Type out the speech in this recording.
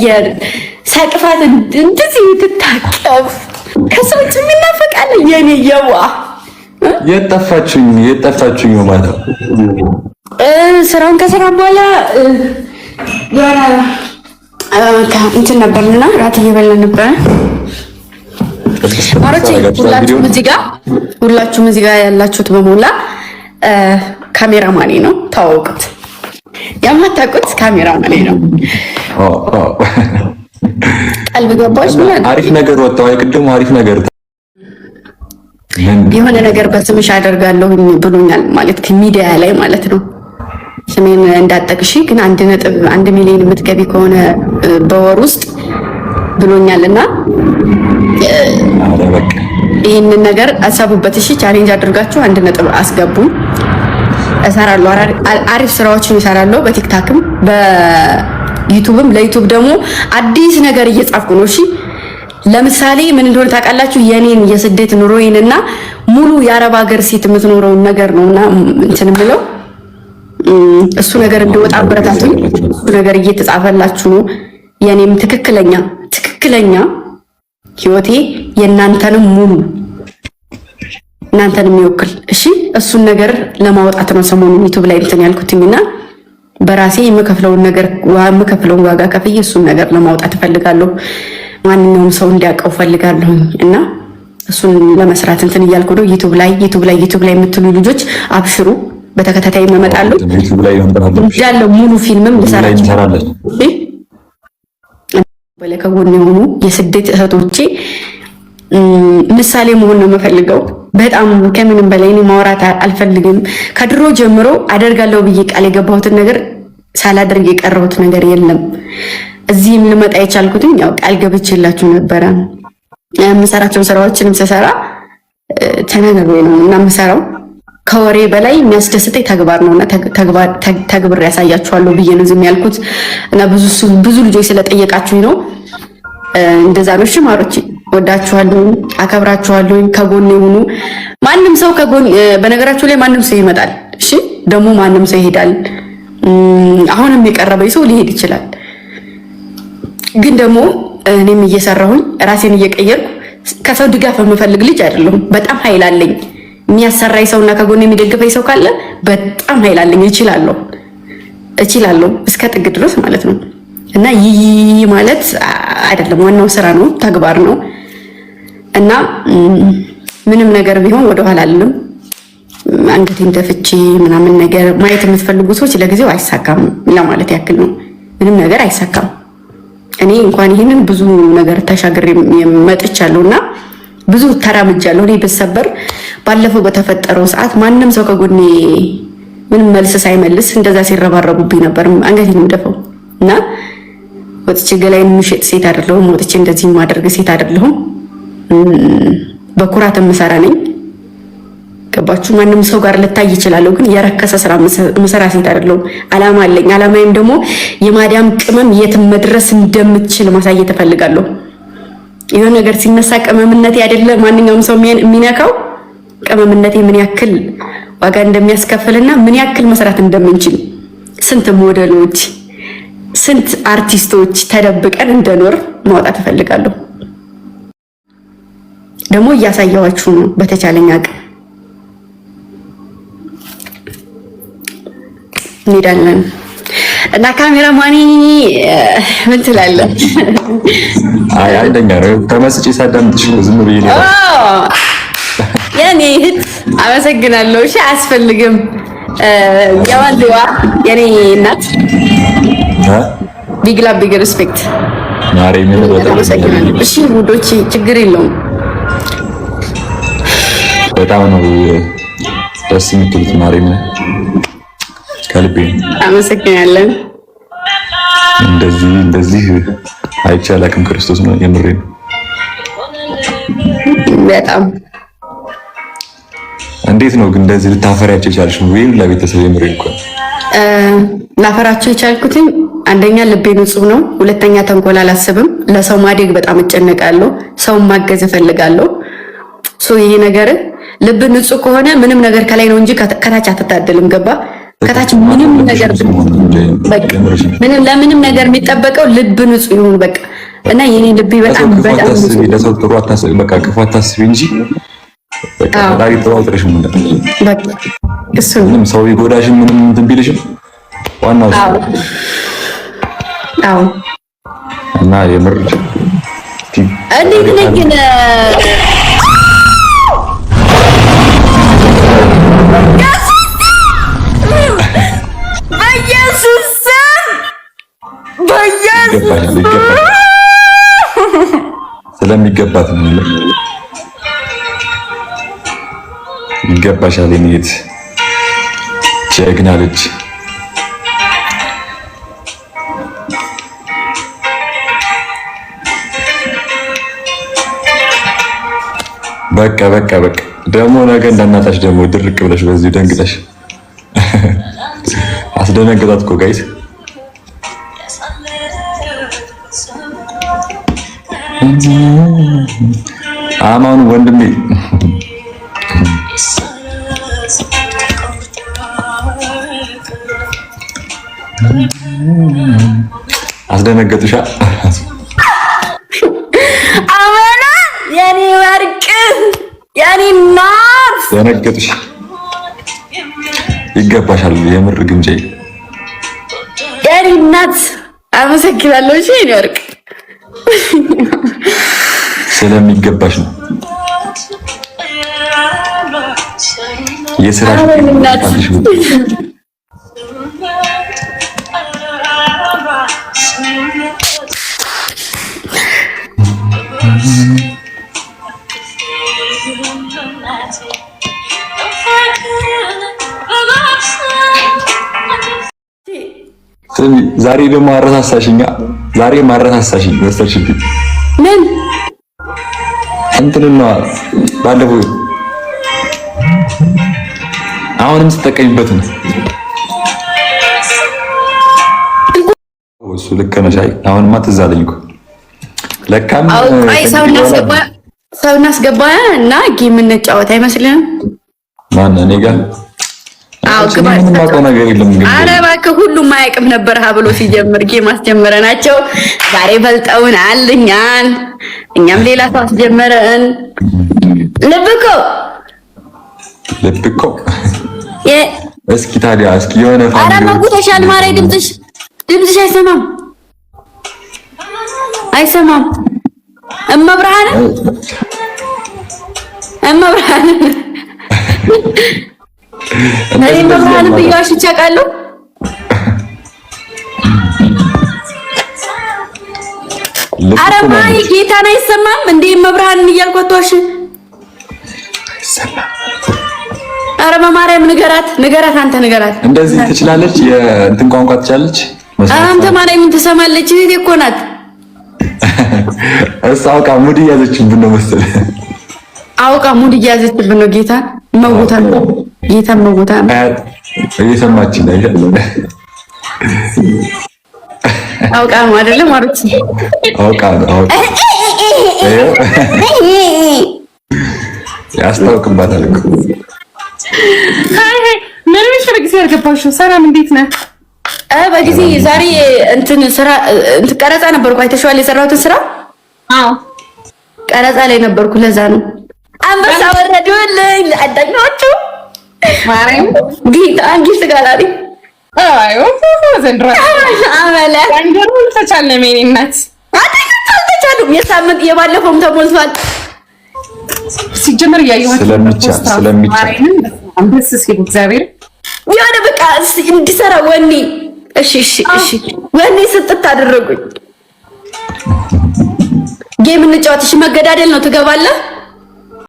የምትቀየር ሳቅፋት እንደዚህ የምትታቀፍ ከሰዎች የሚናፈቃለ የኔ የዋ የጠፋችሁኝ ማለት ስራውን ከስራ በኋላ እንትን ነበርና ራት እየበላን ነበር። ማሮቼ ሁላችሁም እዚህ ጋር ያላችሁት በሞላ ካሜራማኔ ነው፣ ታወቁት። የማታውቁት ካሜራማኔ ነው። ቀልብ ገባች። አሪፍ ነገር ወጣው። አይቅድም አሪፍ ነገር የሆነ ነገር በስምሽ አደርጋለሁ ብሎኛል ማለት ከሚዲያ ላይ ማለት ነው። ስሜን እንዳጠቅሺ ግን 1.1 ሚሊዮን የምትገቢ ከሆነ በወር ውስጥ ብሎኛልና ይህንን ነገር አሳቡበት። እሺ ቻሌንጅ አድርጋችሁ 1 ነጥብ አስገቡ። እሰራለሁ፣ አሪፍ ስራዎችን እሰራለሁ። በቲክታክም በዩቲዩብም። ለዩቲዩብ ደግሞ አዲስ ነገር እየጻፍኩ ነው። እሺ ለምሳሌ ምን እንደሆነ ታውቃላችሁ? የኔን የስደት ኑሮዬንና ሙሉ የአረብ ሀገር ሴት የምትኖረውን ነገር ነውና እንትን ብለው እሱ ነገር እንደወጣ አበረታቱኝ። እሱ ነገር እየተጻፈላችሁ ነው። የኔም ትክክለኛ ህይወቴ የእናንተንም ሙሉ እናንተንም ይወክል። እሺ እሱን ነገር ለማውጣት ነው ሰሞኑን ዩቲዩብ ላይ እንትን ያልኩትኝና በራሴ የምከፍለውን ዋጋ ከፍዬ እሱን ነገር ለማውጣት እፈልጋለሁ። ማንኛውም ሰው እንዲያውቀው ፈልጋለሁ እና እሱን ለመስራት እንትን እያልኩ ነው። ዩቲዩብ ላይ የምትሉ ልጆች አብሽሩ፣ በተከታታይ እመጣለሁ። ያለው ሙሉ ፊልምም ልሰራችሁ ከጎን የሆኑ የስደት እህቶቼ ምሳሌ መሆን ነው የምፈልገው። በጣም ከምንም በላይ እኔ ማውራት አልፈልግም። ከድሮ ጀምሮ አደርጋለሁ ብዬ ቃል የገባሁትን ነገር ሳላደርግ የቀረሁት ነገር የለም። እዚህም ልመጣ የቻልኩትኝ ያው ቃል ገብቼላችሁ ነበረ። የምሰራቸውን ስራዎችንም ስሰራ ተናግሬ ነው እና የምሰራው ከወሬ በላይ የሚያስደስተኝ ተግባር ነውና ተግብር ያሳያችኋለሁ ብዬ ነው ዝም ያልኩት እና ብዙ ልጆች ስለጠየቃችሁኝ ነው እንደዛ ነው። እሺ ማሮቼ ወዳችኋለሁ፣ አከብራችኋለሁ። ከጎን የሆኑ ማንም ሰው ከጎን በነገራችሁ ላይ ማንም ሰው ይመጣል። እሺ ደግሞ ማንም ሰው ይሄዳል። አሁንም የቀረበኝ ሰው ሊሄድ ይችላል። ግን ደግሞ እኔም እየሰራሁኝ ራሴን እየቀየርኩ ከሰው ድጋፍ የምፈልግ ልጅ አይደለሁም። በጣም ኃይል አለኝ። የሚያሰራኝ ሰውና ከጎን የሚደግፈኝ ሰው ካለ በጣም ኃይል አለኝ። እችላለሁ እስከ ጥግ ድረስ ማለት ነው። እና ይህ ማለት አይደለም፣ ዋናው ስራ ነው፣ ተግባር ነው። እና ምንም ነገር ቢሆን ወደኋላ አልልም። አንገቴን ደፍቼ ምናምን ነገር ማየት የምትፈልጉ ሰዎች ለጊዜው አይሳካም ለማለት ያክል ነው። ምንም ነገር አይሳካም። እኔ እንኳን ይህንን ብዙ ነገር ተሻግሬ መጥቻለሁና ብዙ ተራምጃለሁ። እኔ ብሰበር ባለፈው በተፈጠረው ሰዓት ማንም ሰው ከጎኔ ምንም መልስ ሳይመልስ እንደዛ ሲረባረቡብኝ ነበር አንገቴን ደፈው እና ወጥቼ ገላይን ምሽጥ ሴት አይደለሁም። ወጥቼ እንደዚህ ማደርግ ሴት አይደለሁም። በኩራት የምሰራ ነኝ። ገባችሁ? ማንም ሰው ጋር ልታይ ይችላል፣ ግን የረከሰ ስራ ምሰራ ሴት አይደለሁም። አላማ አለኝ። አላማዬም ደግሞ የማዳም ቅመም የትም መድረስ እንደምትችል ማሳየት እፈልጋለሁ። ይሄ ነገር ሲነሳ ቅመምነቴ አይደለ ማንኛውም ሰው የሚነካው ቅመምነቴ ምን ያክል ዋጋ እንደሚያስከፍልና ምን ያክል መስራት እንደምንችል ስንት ሞዴሎች ስንት አርቲስቶች ተደብቀን እንደኖር ማውጣት እፈልጋለሁ። ደግሞ እያሳያችሁ ነው በተቻለኝ አቅም። እንሄዳለን እና ካሜራማኒ ምን ትላለህ? አይ አንደኛ ነው ተመስጬ ሳዳምጥሽ ዝም ብዬ ነው። የኔ እህት አመሰግናለሁ። እሺ አያስፈልግም። ያዋንዴዋ የኔ እናት ቢግ ላቭ ቢግ ሪስፔክት ማሬ ምን ወጣው። እሺ ውዶቼ ችግር የለውም። በጣም ነው ደስ የምትሉት ማሬ ምን ከልቤ አመሰግናለን። እንደዚህ አይቻላክም ክርስቶስ ነው የምሬ ነው። በጣም እንዴት ነው ግን እንደዚህ ልታፈሪያቸው የቻልሽ ነው ወይ ለቤተሰብ የምሬ እንኳን ላፈራቸው የቻልኩትኝ አንደኛ ልቤ ንጹህ ነው፣ ሁለተኛ ተንኮል አላስብም፣ ለሰው ማደግ በጣም እጨነቃለሁ፣ ሰው ማገዝ እፈልጋለሁ። ይሄ ነገር ልብ ንጹህ ከሆነ ምንም ነገር ከላይ ነው እንጂ ከታች አትታደልም። ገባ? ከታች ምንም ነገር ለምንም ነገር የሚጠበቀው ልብ ንጹህ ይሁን በቃ። እና የኔ ልቤ በጣም ለሰው ጥሩ አታስቢ፣ በቃ ክፉ አታስቢ እንጂ በቃ ላይ ጥሩ አውጥረሽ ምን በቃ እሱ ምንም ሰው ይጎዳሽም ምንም እንትን ቢልሽም ዋናው አዎ። እና የምር እንዴት ነኝ ግን ስለሚገባት ነው። ይገባሻል የኔት ጀግና ልጅ። በቃ ደግሞ ነገ እንዳናጣሽ ደግሞ ድርቅ ብለሽ በዚሁ ደንግጠሽ አስደነገጣት እኮ ጋይስ። አማኑ ወንድሜ አስደነገጡሻ? አማና የኔ ወርቅ የኔ ናት ደነገጡሽ? ይገባሻል የምር ግምጄ የኔ ናት። አመሰግናለሁ። እሺ የኔ ወርቅ ስለሚገባሽ ነው። የስራሽ ዛሬ ደግሞ አረሳሳሽኛ። ዛሬ ማረሳሳሽኝ ወሰድሽብኝ። ምን እንትንና ባለፈው አሁንም ስትጠቀሚበት ነው እሱ። ልክ ነሽ። አይ አሁንማ ትዝ አለኝ እኮ ለካም ሰው እናስገባ እና ጌም እንጫወት አይመስልም? ማን እኔ ጋር? አዎ ግባታ ነገር የለም። ኧረ እባክህ ሁሉም አያውቅም ነበር ብሎ ሲጀምር ጌም አስጀመረናቸው። ዛሬ በልጠውናል እኛም ሌላ ሰው አስጀመረን። ልብኮ እስኪ ታዲያ እስኪ የሆነ ኧረ መጉተሻል ማሬ። ድምፅሽ አይሰማም። እመብርሃን እኔ መብርሃን ብያሽ ይቻቃለሁ። ኧረ ማይ ጌታን አይሰማም እንዴ? መብርሃንን እያልኳት ዋሽ። ኧረ በማርያም ንገራት አንተ ንገራት። እንደዚህ ትችላለች፣ የእንትን ቋንቋ ትችላለች። አንተ ማርያምን ትሰማለች። እህቴ እኮ ናት። እሷ አውቃ ሙድ እያዘችብን ነው መሰለኝ። አውቃ ሙድ እያዘችብን ነው። ጌታን መውታን እየሰማች ነው። አውቃ ነው አይደለም ማለት አውቃ ያስታውቅባታል እኮ። ምን በጊዜ ያልገባሽው? ሰላም እንዴት ነህ? በጊዜ ዛሬ ስራ ቀረጻ ነበርኩ። አይተሽዋል የሰራሁትን ስራ? አዎ ቀረጻ ላይ ነበርኩ። ለዛ ነው አንበሳ ወረዱልኝ ለአዳኞቹ። ማርያም ጌታ አንቺስ ጋላሪ አይ ዘንድሮ አመለ አንገሩ ተቻለ ሜኒነት አልተቻሉም። የሳምንት የባለፈውም ተሞልቷል። ሲጀመር ያየኋቸው ስለሚቻል አንበስ ሲሉ እግዚአብሔር የሆነ በቃ እንዲሰራ ወኔ እሺ ወኔ ስጥት አደረጉኝ። ጌም እንጫወት። እሺ መገዳደል ነው። ትገባለህ?